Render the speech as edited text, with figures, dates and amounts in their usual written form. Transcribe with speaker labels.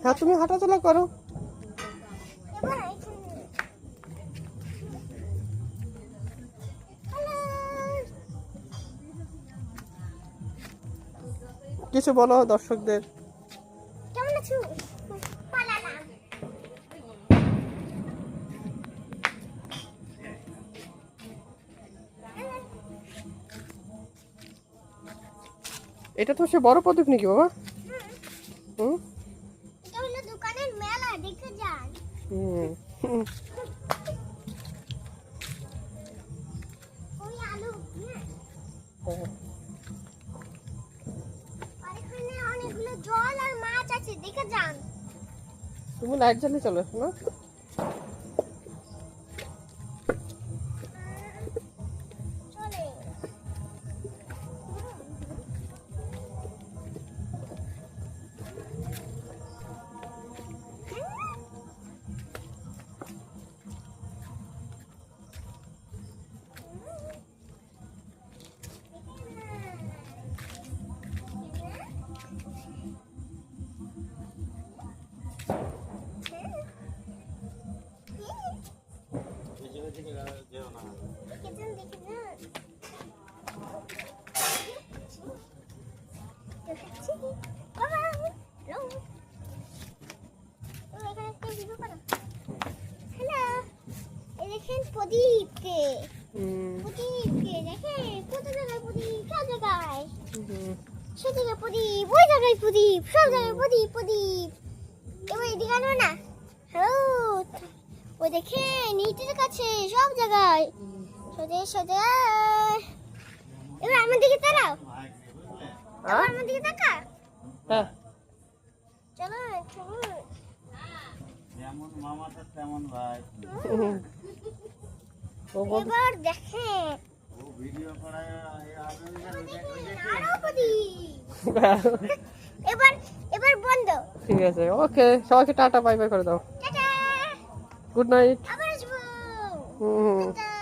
Speaker 1: হ্যাঁ, তুমি হাঁটাচলা করো। কিছু বলো দর্শকদের।
Speaker 2: কেমন আছো?
Speaker 1: এটা তো সে বড় প্রদীপ নাকি বাবা? হুম,
Speaker 2: এটা হলো দোকানের মেলা, দেখে যান।
Speaker 1: হুম,
Speaker 2: ওই আলু আর এখানে অনেকগুলো জল আর মাছ আছে, দেখে যান।
Speaker 1: তুমি লাইট জ্বালিয়ে চলো না?
Speaker 2: চলে প্রদীপকে প্রদীপকে দেখেন, কত জায়গায় প্রদীপ, সব জায়গায় সে জায়গায় প্রদীপ, ওই জায়গায় প্রদীপ, সব জায়গায় প্রদীপ প্রদীপ। এবার এদিকে আনো না, হ্যালো ওই দেখেন ইটের কাছে সব জায়গায় সোজা সোজা। এবার আমার দিকে তাকাও, আমার দিকে তাকা।
Speaker 1: হ্যাঁ,
Speaker 2: চলো চলো,
Speaker 3: যেমন মামাটা তেমন ভাই।
Speaker 2: এবার দেখেন
Speaker 3: ও ভিডিও করায়
Speaker 2: আরো প্রদীপ। এবার এবার বন্ধ।
Speaker 1: ঠিক আছে, ওকে, সবাইকে টাটা বাই বাই করে দাও।
Speaker 2: Tata,
Speaker 1: good night.
Speaker 2: আবার আসবো।
Speaker 1: হুম।
Speaker 2: টাটা।